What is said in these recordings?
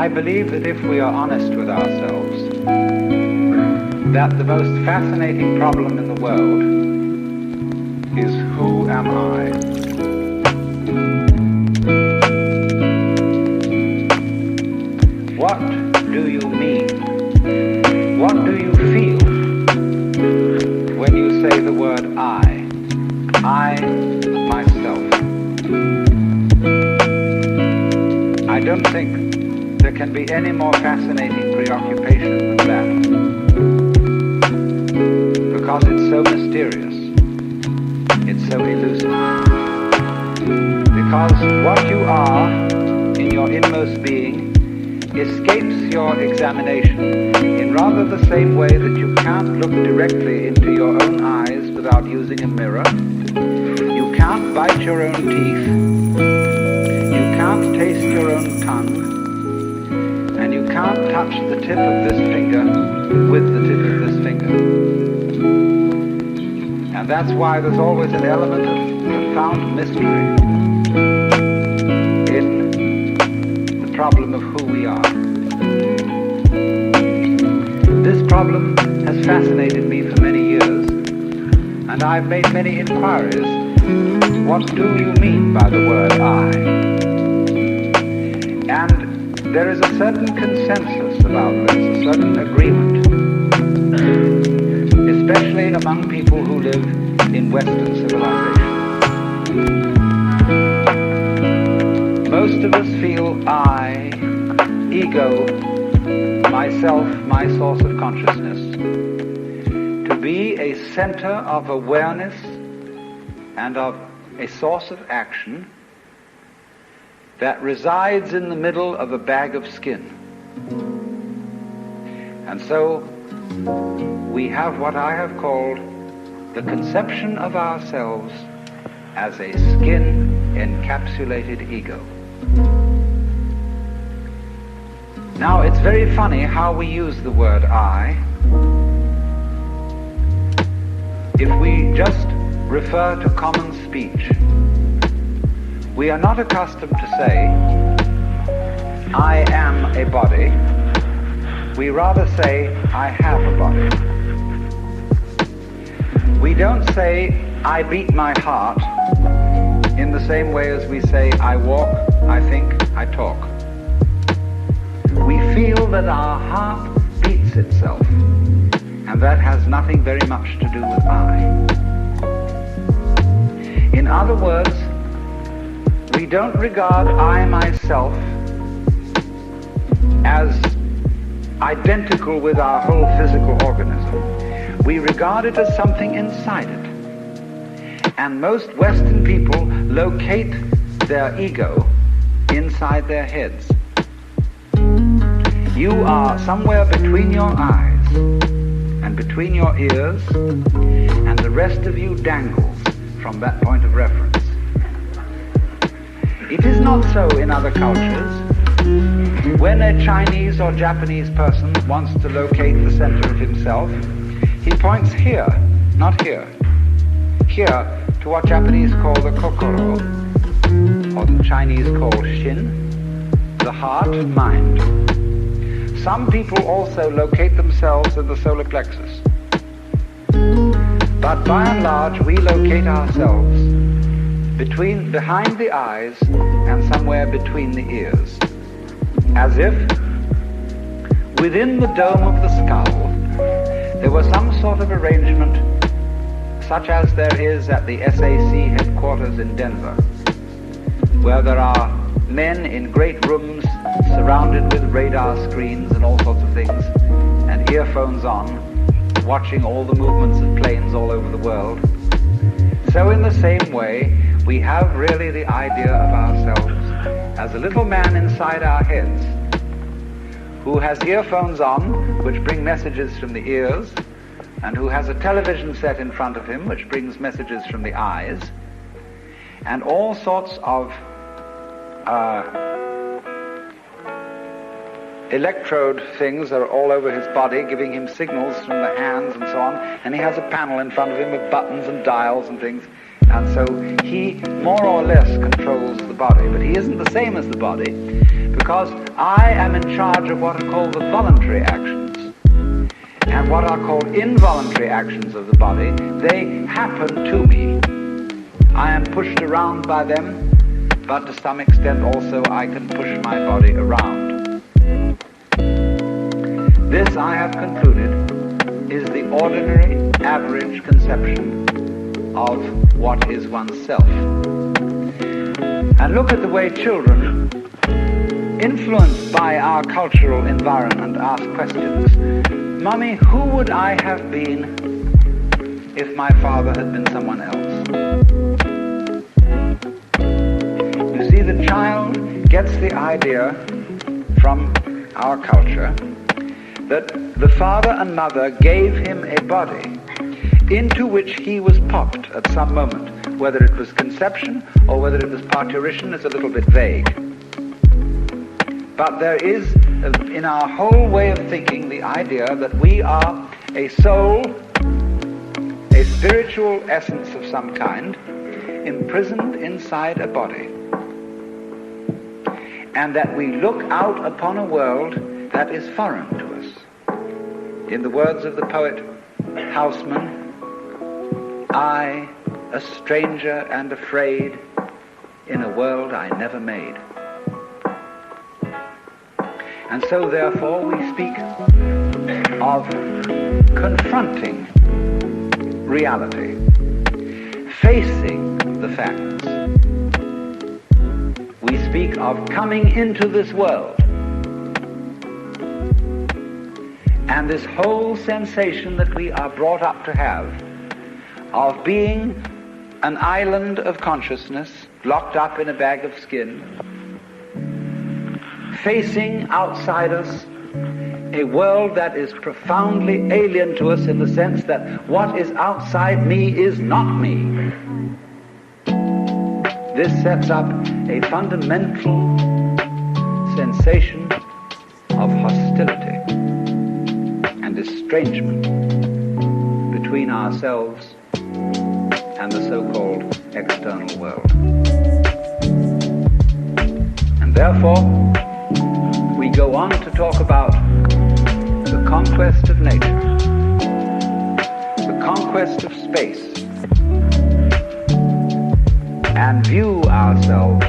believe that if we are honest with ourselves, that the most fascinating problem in the world is, who am I? What do you mean? What do you feel when you say the word I? I, myself. I don't think there can be any more fascinating preoccupation than that, because it's so mysterious, it's so elusive. Because what you are in your inmost being escapes your examination in rather the same way that you can't look directly into your own eyes without using a mirror. You can't bite your own teeth. You can't taste your own tongue. And you can't touch the tip of this finger with the tip of this finger. And that's why there's always an element of profound mystery in the problem of who we are. This problem has fascinated me for many years, and I've made many inquiries. What do you mean by the word I? And there is a certain consensus about this, a certain agreement, especially among people who live in Western civilization. Most of us feel I, ego, myself, my source of consciousness, to be a center of awareness and of a source of action that resides in the middle of a bag of skin. And so we have what I have called the conception of ourselves as a skin-encapsulated ego. Now, it's very funny how we use the word I. If we just refer to common speech, we are not accustomed to say, I am a body. We rather say, I have a body. We don't say, I beat my heart, in the same way as we say, I walk, I think, I talk. We feel that our heart beats itself, and that has nothing very much to do with I. In other words, we don't regard I, myself, as identical with our whole physical organism. We regard it as something inside it. And most Western people locate their ego inside their heads. You are somewhere between your eyes and between your ears, and the rest of you dangles from that point of reference. It is not so in other cultures. When a Chinese or Japanese person wants to locate the center of himself, he points here, not here. Here to what Japanese call the kokoro, or the Chinese call shin, the heart, mind. Some people also locate themselves in the solar plexus. But by and large, we locate ourselves behind the eyes and somewhere between the ears, as if within the dome of the skull there was some sort of arrangement such as there is at the SAC headquarters in Denver, where there are men in great rooms surrounded with radar screens and all sorts of things, and earphones on, watching all the movements of planes all over the world. So in the same way, we have really the idea of ourselves as a little man inside our heads who has earphones on which bring messages from the ears, and who has a television set in front of him which brings messages from the eyes, and all sorts of electrode things are all over his body, giving him signals from the hands and so on, and he has a panel in front of him with buttons and dials and things, and so he more or less controls the body, but he isn't the same as the body, because I am in charge of what are called the voluntary actions. And what are called involuntary actions of the body, they happen to me. I am pushed around by them, but to some extent also I can push my body around. This, I have concluded, is the ordinary, average conception of what is oneself. And look at the way children, influenced by our cultural environment, ask questions. Mummy, who would I have been if my father had been someone else? You see, the child gets the idea from our culture that the father and mother gave him a body into which he was popped at some moment. Whether it was conception or whether it was parturition is a little bit vague. But there is, in our whole way of thinking, the idea that we are a soul, a spiritual essence of some kind, imprisoned inside a body. And that we look out upon a world that is foreign to us. In the words of the poet Houseman, I, a stranger and afraid, in a world I never made. And so therefore we speak of confronting reality, facing the facts. We speak of coming into this world. And this whole sensation that we are brought up to have of being an island of consciousness locked up in a bag of skin, facing outside us a world that is profoundly alien to us in the sense that what is outside me is not me. This sets up a fundamental sensation of hostility and estrangement between ourselves and the so-called external world. And therefore, we go on to talk about the conquest of nature, the conquest of space, and view ourselves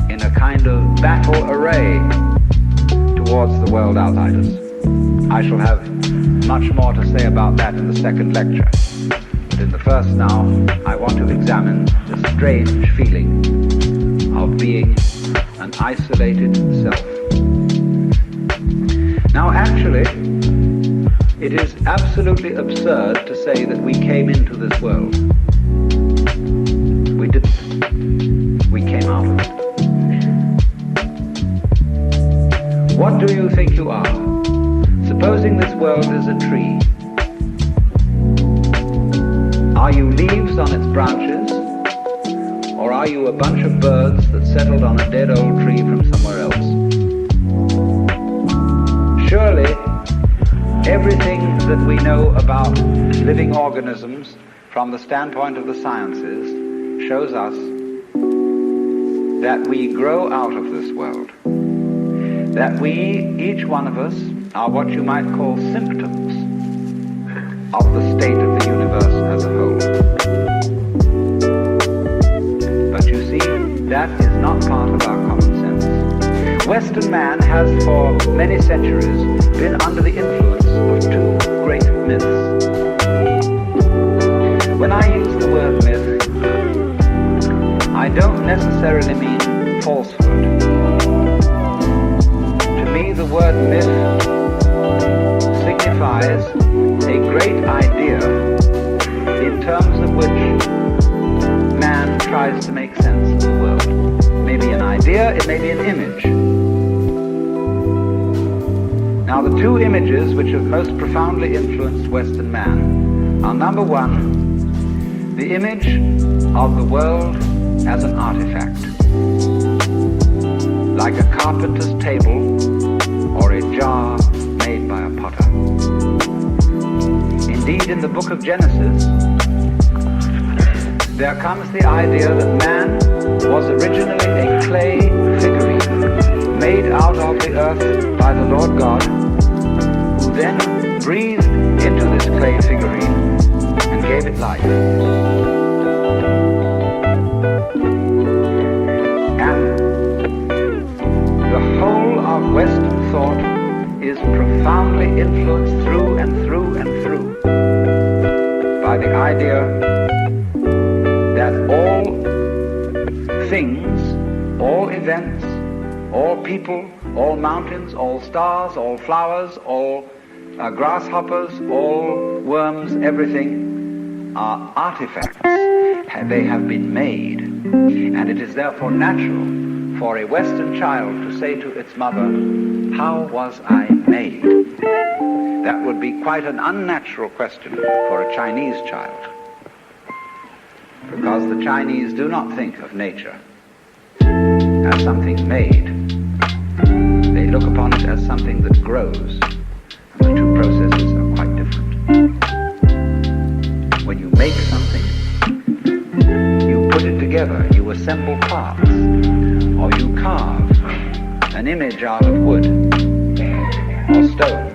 in a kind of battle array towards the world outside us. I shall have much more to say about that in the second lecture. But in the first now, I want to examine the strange feeling of being an isolated self. Now actually, it is absolutely absurd to say that we came into this world. We didn't. We came out of it. What do you think you are? Supposing this world is a tree. Are you leaves on its branches? Or are you a bunch of birds that settled on a dead old tree from somewhere else? Surely, everything that we know about living organisms from the standpoint of the sciences shows us that we grow out of this world. That we, each one of us, are what you might call symptoms of the state of the universe as a whole. But you see, that is not part of our common sense. Western man has for many centuries been under the influence of two great myths. When I use the word myth, I don't necessarily mean falsehood. To me, the word myth signifies a great idea in terms of which man tries to make sense of the world. It may be an idea, it may be an image. Now the two images which have most profoundly influenced Western man are, number one, the image of the world as an artifact, like a carpenter's table or a jar made by a potter. Indeed, in the book of Genesis, there comes the idea that man was originally a clay figurine Lord God, who then breathed into this clay figurine and gave it life. And the whole of Western thought is profoundly influenced through and through and through by the idea that all things, all events, all people, all mountains, all stars, all flowers, all grasshoppers, all worms, everything are artifacts. They have been made. And it is therefore natural for a Western child to say to its mother, "How was I made?" That would be quite an unnatural question for a Chinese child, because the Chinese do not think of nature as something made. They look upon it as something that grows, and the two processes are quite different. When you make something, you put it together, you assemble parts, or you carve an image out of wood or stone,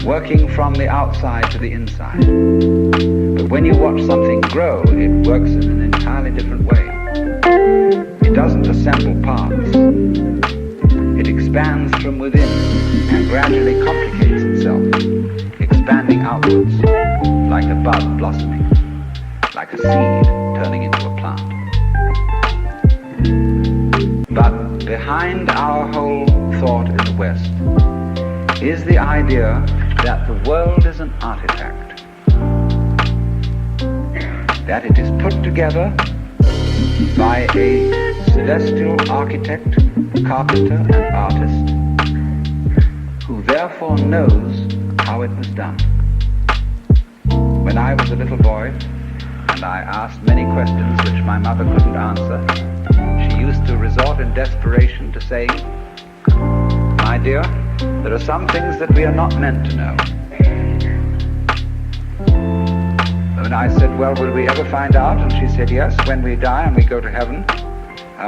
working from the outside to the inside. But when you watch something grow, it works in an entirely different way. It doesn't assemble parts. It expands from within and gradually complicates itself, expanding outwards, like a bud blossoming, like a seed turning into a plant. But behind our whole thought in the West is the idea that the world is an artifact, that it is put together by a celestial architect, carpenter, and artist, who therefore knows how it was done. When I was a little boy, and I asked many questions which my mother couldn't answer, she used to resort in desperation to say, "My dear, there are some things that we are not meant to know." And I said, "Well, will we ever find out?" And she said, "Yes, when we die and we go to heaven,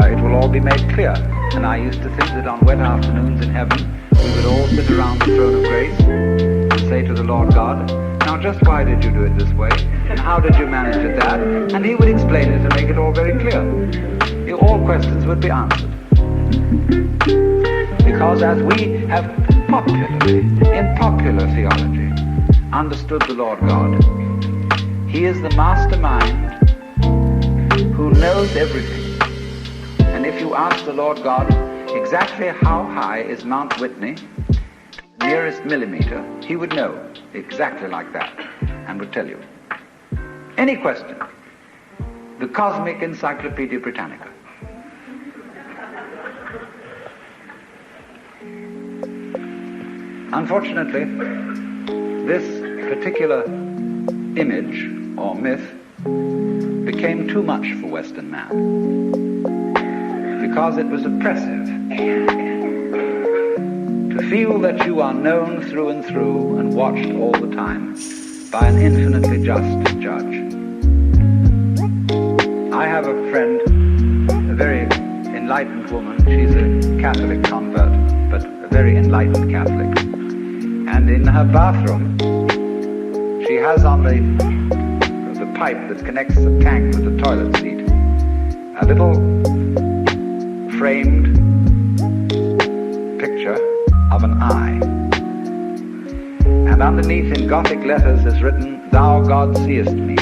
it will all be made clear." And I used to think that on wet afternoons in heaven, we would all sit around the throne of grace and say to the Lord God, "Now just why did you do it this way? And how did you manage it that?" And he would explain it and make it all very clear. All questions would be answered. Because as we have popularly, in popular theology, understood the Lord God, He is the mastermind who knows everything. And if you ask the Lord God exactly how high is Mount Whitney, nearest millimeter, He would know exactly like that and would tell you. Any question. The Cosmic Encyclopedia Britannica. Unfortunately, this particular image or myth became too much for Western man because it was oppressive. To feel that you are known through and through and watched all the time by an infinitely just judge. I have a friend, a very enlightened woman. She's a Catholic convert, but a very enlightened Catholic. And in her bathroom, she has on the pipe that connects the tank with the toilet seat a little framed picture of an eye. And underneath in Gothic letters is written, "Thou God seest me."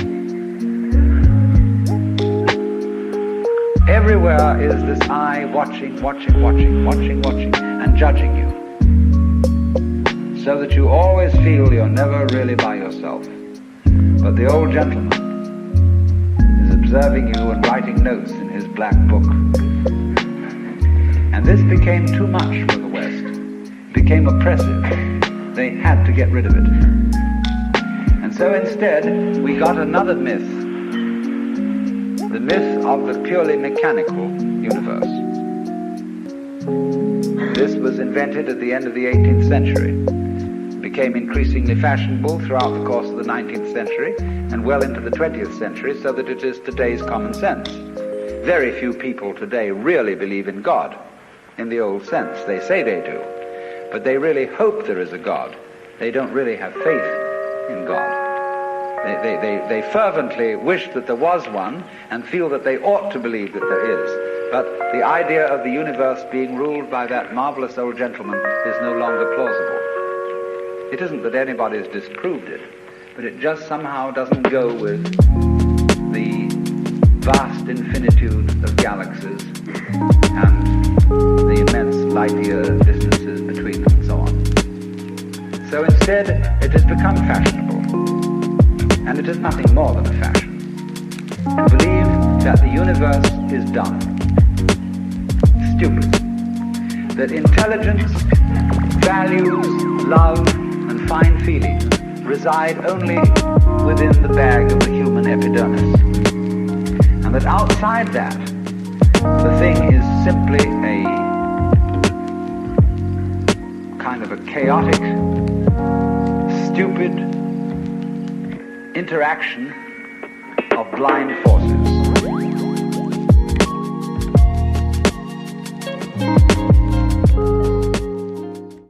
Everywhere is this eye watching, and judging you. So that you always feel you're never really by yourself. But the old gentleman is observing you and writing notes in his black book. And this became too much for the West. It became oppressive. They had to get rid of it. And so instead, we got another myth. The myth of the purely mechanical universe. This was invented at the end of the 18th century. Became increasingly fashionable throughout the course of the 19th century and well into the 20th century, so that it is today's common sense. Very few people today really believe in God in the old sense. They say they do. but they really hope there is a God. They don't really have faith in God. They fervently wish that there was one and feel that they ought to believe that there is. But the idea of the universe being ruled by that marvelous old gentleman is no longer plausible. It isn't that anybody's disproved it, but it just somehow doesn't go with the vast infinitude of galaxies and the immense light-year distances between them and so on. So instead, it has become fashionable, and it is nothing more than a fashion, to believe that the universe is dumb, stupid, that intelligence, values, love, and fine feelings reside only within the bag of the human epidermis, and that outside that, the thing is simply a kind of a chaotic, stupid interaction of blind forces.